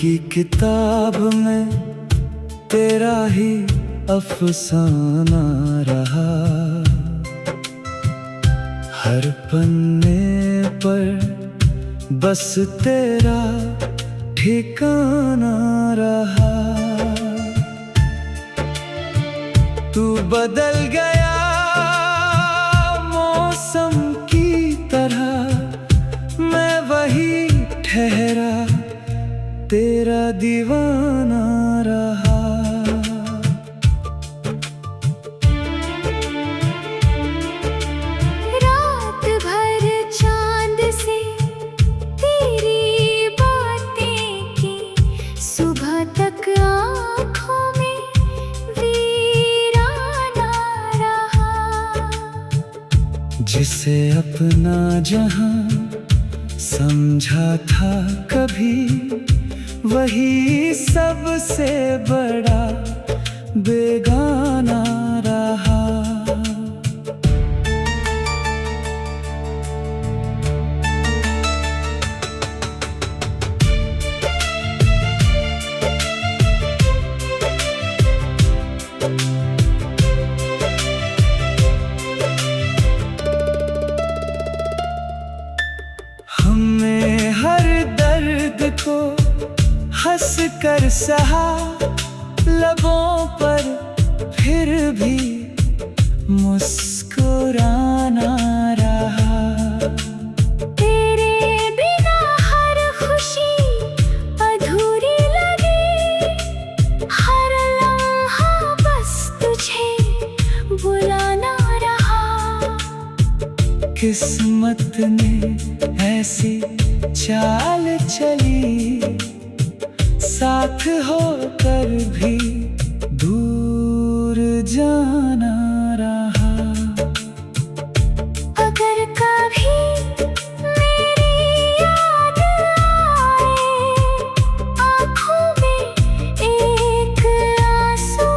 की किताब में तेरा ही अफसाना रहा। हर पन्ने पर बस तेरा ठिकाना रहा। तू बदल गया मौसम की तरह, मैं वही ठहरा तेरा दीवाना रहा। रात भर चांद से तेरी बातें की, सुबह तक आँखों में वीराना रहा। जिसे अपना जहां समझा था कभी, वही सबसे बड़ा बेगाना रहा। हमने हर दर्द को हंस कर सहा, लबों पर फिर भी मुस्कुराना रहा। तेरे बिना हर खुशी अधूरी लगी, हर लम्हा बस तुझे बुलाना रहा। किस्मत ने ऐसी चाल चली, साथ होकर भी दूर जाना रहा। अगर कभी मेरी याद आए, आँखों में एक आंसू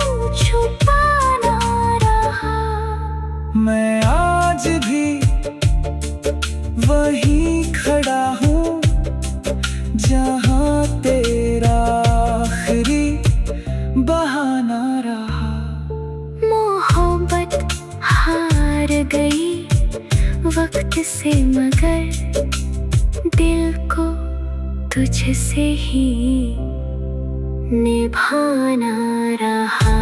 छुपाना रहा। मैं आज भी वहीं खड़ा हूँ जहाँ तेरा आखिरी बहाना रहा। मोहब्बत हार गई वक्त से, मगर दिल को तुझसे ही निभाना रहा।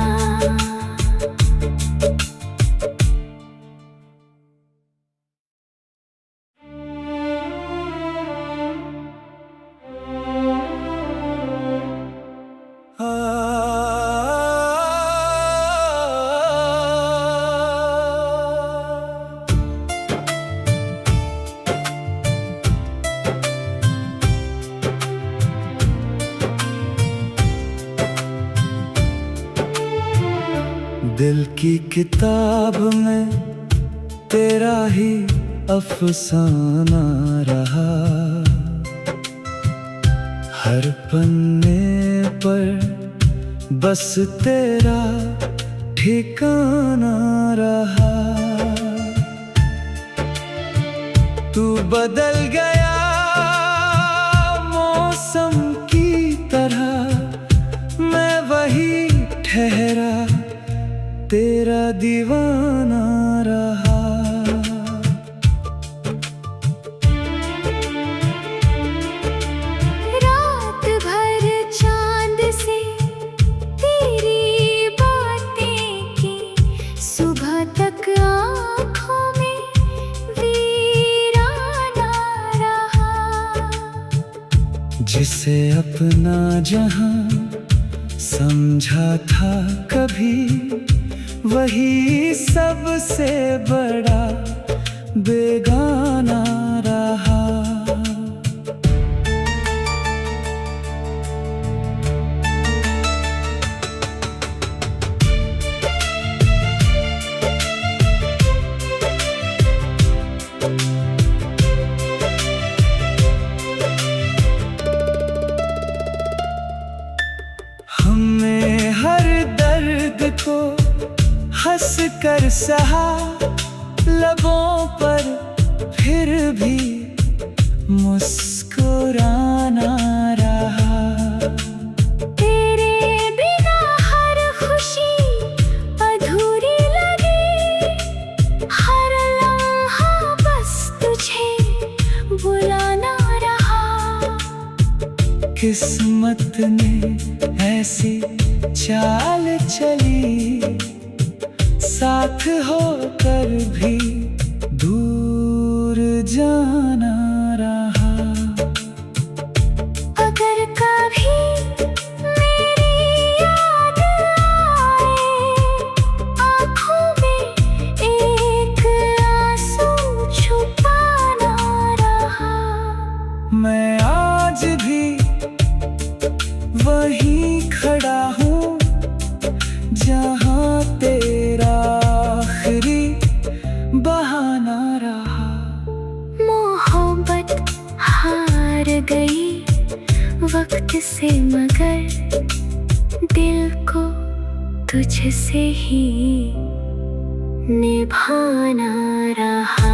दिल की किताब में तेरा ही अफसाना रहा। हर पन्ने पर बस तेरा ठिकाना रहा। तू बदल गया मौसम की तरह, मैं वही ठहरा तेरा दीवाना रहा। रात भर चांद से तेरी बातें की, सुबह तक आँखों में वीराना रहा। जिसे अपना जहां समझा था कभी, वही सबसे बड़ा बेगाना रहा। हमने हर दर्द को हंस कर सहा, लबों पर फिर भी मुस्कुराना रहा। किस्मत ने ऐसी चाल चली, साथ होकर भी दूर जाना रहा। अगर कभी मेरी याद आए, आँखों में एक आंसू छुपाना रहा। मैं आज भी वहीं खड़ा हूँ जहाँ तेरा आखिरी बहाना रहा। मोहब्बत हार गई वक्त से, मगर दिल को तुझसे ही निभाना रहा।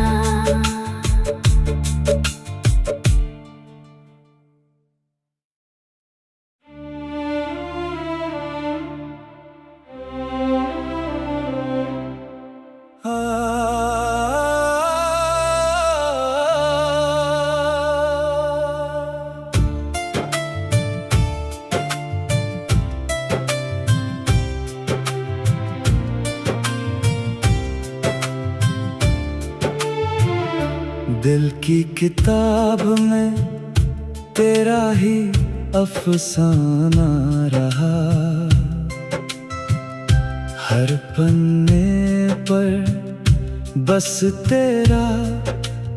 दिल की किताब में तेरा ही अफसाना रहा। हर पन्ने पर बस तेरा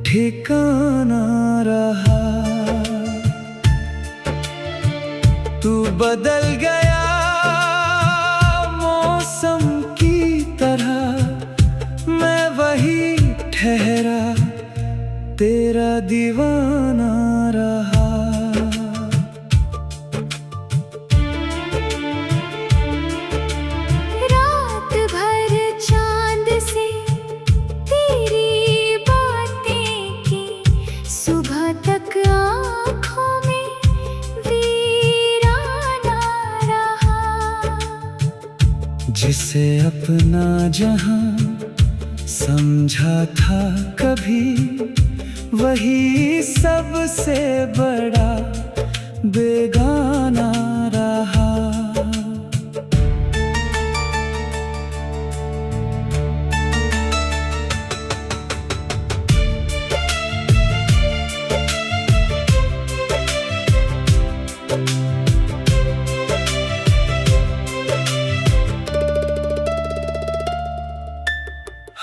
ठिकाना रहा। तू बदल गया मौसम की तरह, मैं वही ठहरा तेरा दीवाना रहा। रात भर चांद से तेरी बातें की, सुबह तक आँखों में वीराना रहा। जिसे अपना जहां समझा था कभी, वही सबसे बड़ा बेगाना रहा।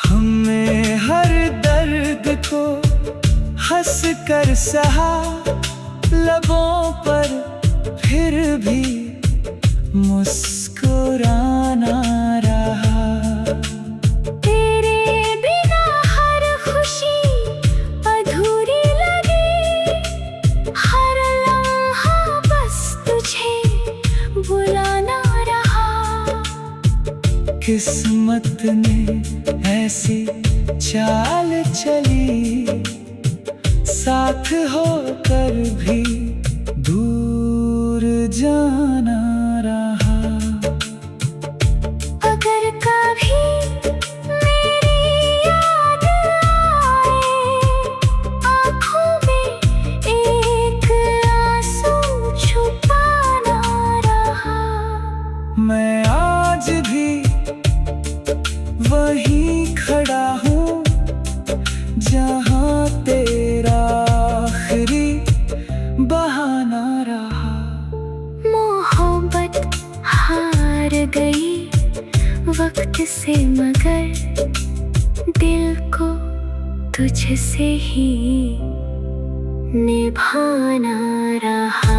हमने हर दर्द को हंस कर सहा, लबों पर फिर भी मुस्कुराना रहा। तेरे बिना हर खुशी अधूरी लगी, हर लम्हा बस तुझे बुलाना रहा। किस्मत ने ऐसी चाल चली, साथ होकर भी दूर जाना रहा। अगर कभी मेरी याद आए, आँखों में एक आंसू छुपाना रहा। मैं आज भी वहीं खड़ा हूँ जहाँ तेरा आखिरी बहाना रहा। मोहब्बत हार गई वक्त से, मगर दिल को तुझसे ही निभाना रहा।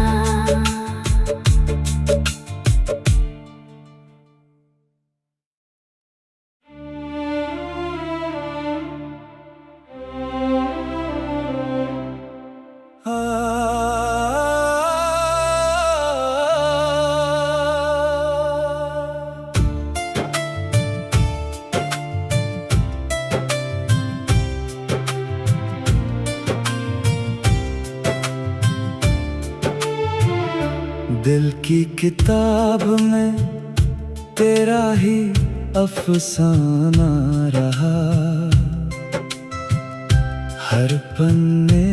दिल की किताब में तेरा ही अफसाना रहा। हर पन्ने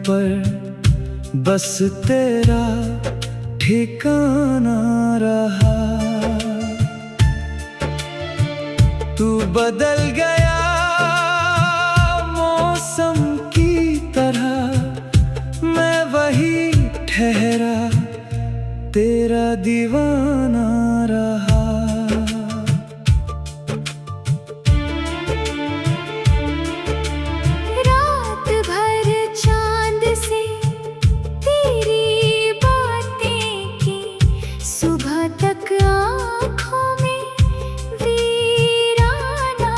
पर बस तेरा ठिकाना रहा। तू बदल गया मौसम की तरह, मैं वही ठहरा तेरा दीवाना रहा। रात भर चांद से तेरी बातें की, सुबह तक आँखों में वीराना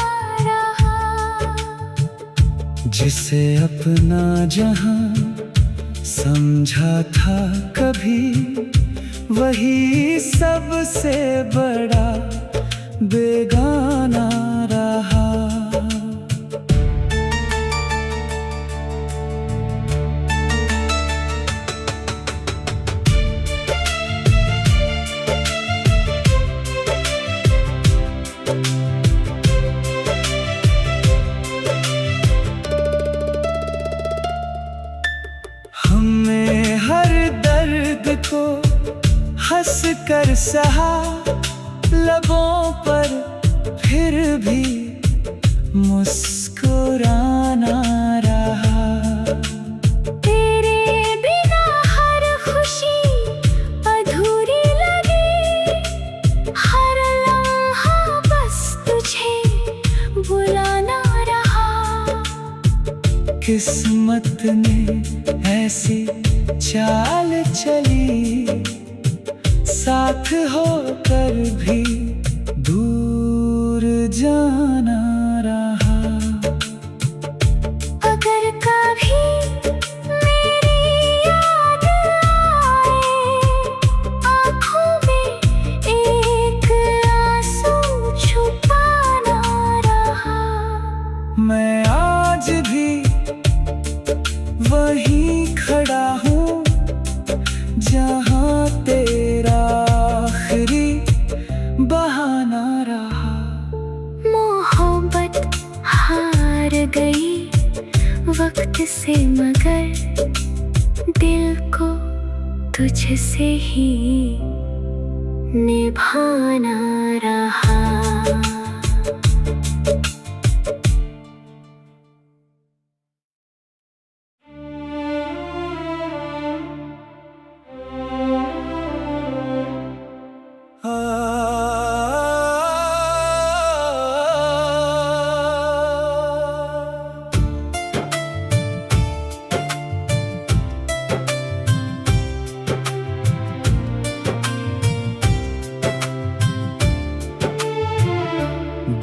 रहा। जिसे अपना जहां समझा था कभी, वही सबसे बड़ा बेगाना रहा। हमने हर दर्द को हंस कर सहा, लबों पर फिर भी मुस्कुराना रहा। तेरे बिना हर खुशी अधूरी लगी, हर लम्हा बस तुझे बुलाना रहा। किस्मत ने ऐसी चाल चली, साथ होकर भी दूर जाना रहा। अगर कभी मेरी याद आए, आँखों में एक आंसू छुपाना रहा। मैं आज भी वहीं खड़ा हूँ, जहाँ तेरा आखिरी बहाना रहा। मोहब्बत हार गई वक्त से, मगर दिल को तुझसे ही निभाना रहा।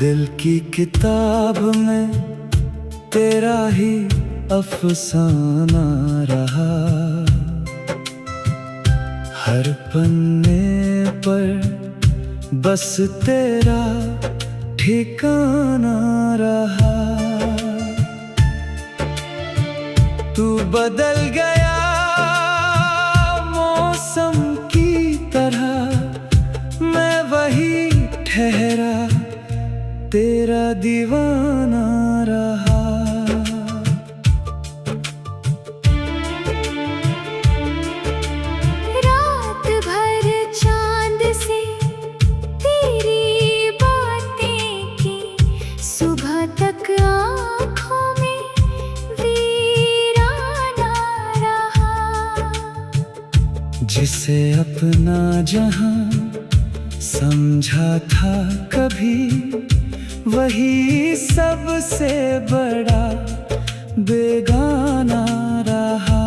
दिल की किताब में तेरा ही अफसाना रहा। हर पन्ने पर बस तेरा ठिकाना रहा। तू बदल गया मौसम की तरह, मैं वही ठहरा तेरा दीवाना रहा। रात भर चांद से तेरी बातें की, सुबह तक आँखों में वीराना रहा। जिसे अपना जहां समझा था कभी, वही सबसे बड़ा बेगाना रहा।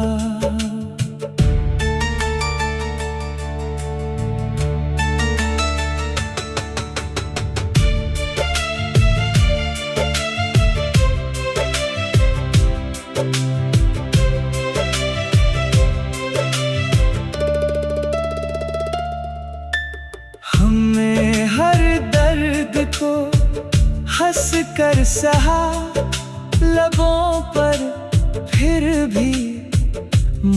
हमने हर दर्द को हंस कर सहा, लबों पर फिर भी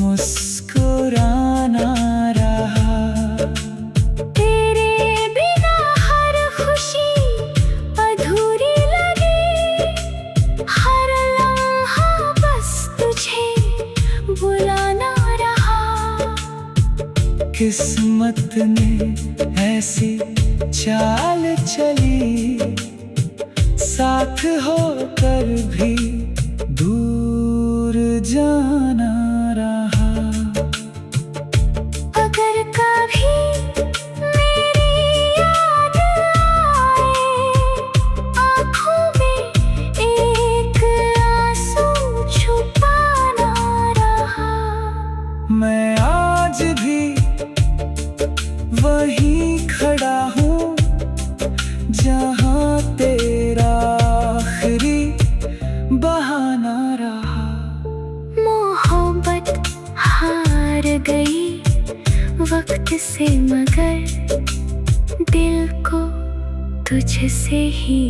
मुस्कुराना रहा। तेरे बिना हर खुशी अधूरी लगी, हर लम्हा बस तुझे बुलाना रहा। किस्मत ने ऐसी चाल चली, साथ होकर भी दूर जाना रहा। अगर कभी मेरी याद आए, आँखों में एक आंसू छुपाना रहा। मैं आज भी वहीं खड़ा हूँ जहाँ तेरा आखिरी बहाना रहा। मोहब्बत हार गई वक्त से, मगर दिल को तुझसे ही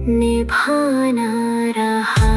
निभाना रहा।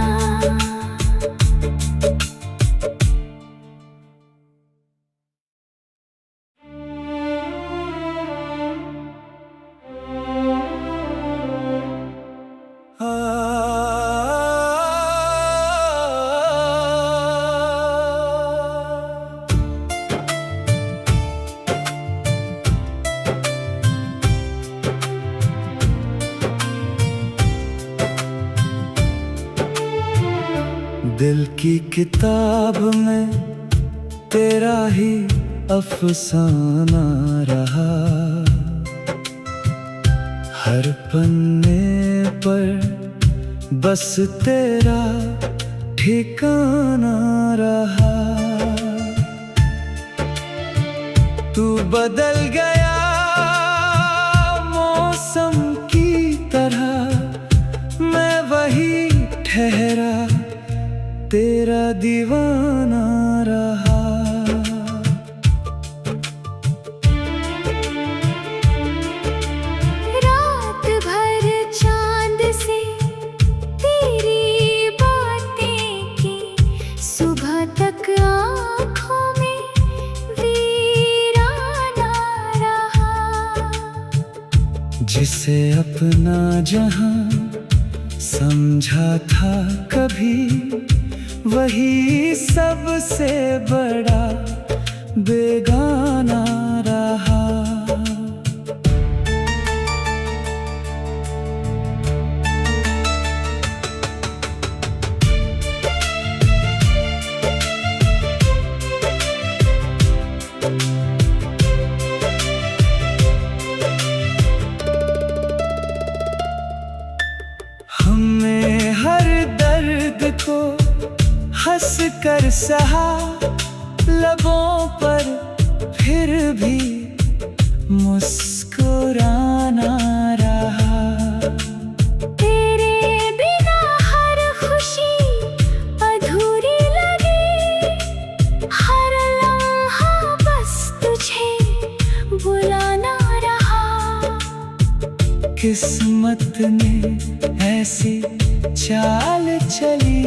दिल की किताब में तेरा ही अफसाना रहा। हर पन्ने पर बस तेरा ठिकाना रहा। तू बदल गया मौसम की तरह, मैं वही ठहरा तेरा दीवाना रहा। रात भर चांद से तेरी बातें की, सुबह तक आँखों में वीराना रहा। जिसे अपना जहां समझा था कभी, वही सबसे बड़ा बेगाना रहा। हमने हर दर्द को हंस कर सहा, लबों पर फिर भी मुस्कुराना रहा। तेरे बिना हर खुशी अधूरी लगी, हर लम्हा बस तुझे बुलाना रहा। किस्मत ने ऐसी चाल चली,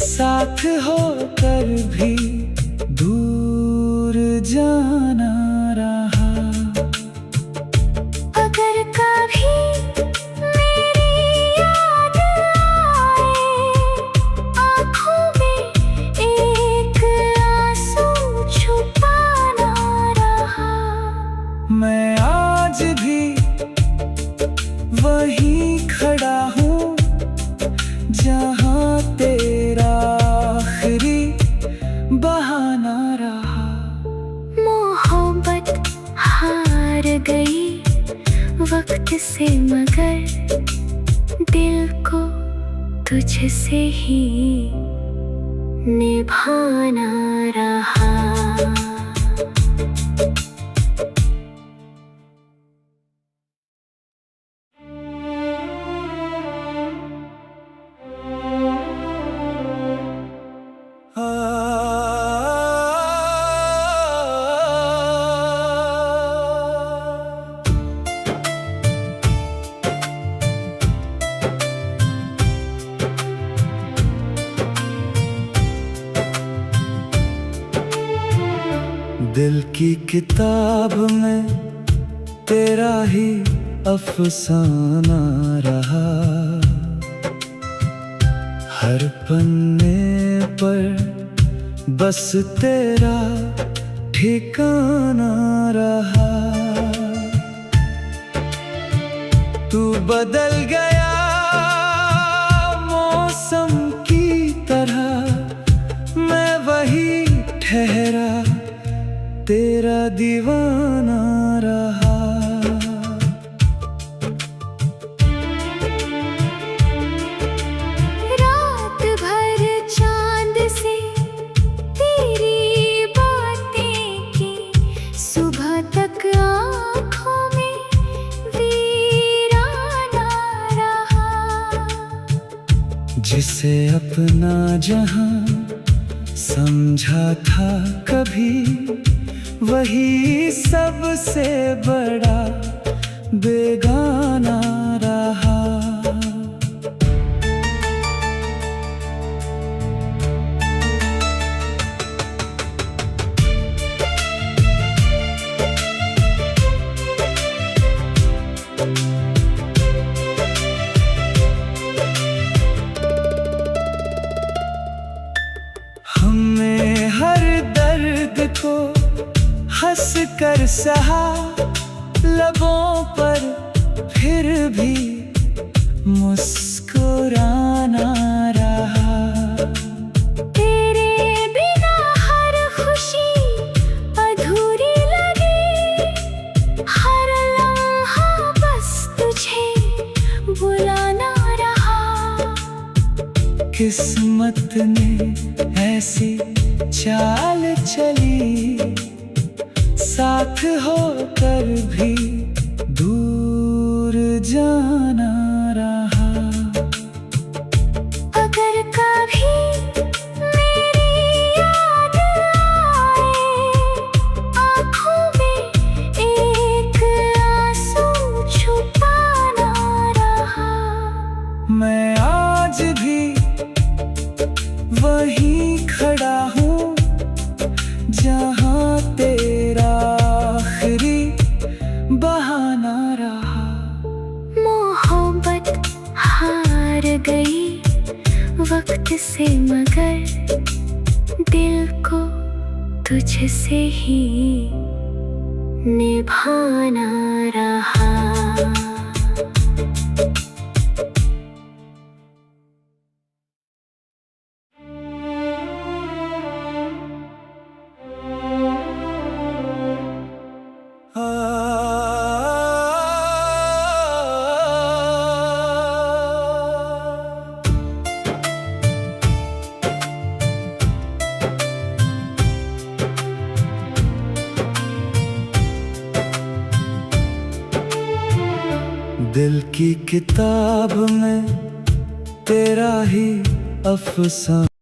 साथ होकर भी दूर जाना रहा। अगर कभी मेरी याद आए, आँखों में एक आंसू छुपाना रहा। मैं आज भी वहीं खड़ा हूँ जहाँ तेरा आखिरी बहाना रहा। मोहब्बत हार गई वक्त से, मगर दिल को तुझसे ही निभाना रहा। दिल की किताब में तेरा ही अफसाना रहा। हर पन्ने पर बस तेरा ठिकाना रहा। तू बदल गया मौसम की तरह, मैं वही ठहरा तेरा दीवाना रहा। रात भर चांद से तेरी बातें की, सुबह तक आँखों में वीराना रहा। जिसे अपना जहां समझा था कभी, वही सबसे बड़ा बेगाना रहा। हमने हर दर्द को हंस कर सहा, लबों पर फिर भी मुस्कुराना रहा। तेरे बिना हर खुशी अधूरी लगी, हर लम्हा बस तुझे बुलाना रहा। किस्मत ने ऐसी चाल चली, साथ होकर भी दूर जाना रहा। अगर कभी मेरी याद आए, आँखों में एक आंसू छुपाना रहा। मैं आज भी वहीं खड़ा हूँ जहाँ तेरा आखिरी बहाना रहा। मोहब्बत हार गई वक्त से, मगर दिल को तुझसे ही निभाना रहा। दिल की किताब में तेरा ही अफसाना।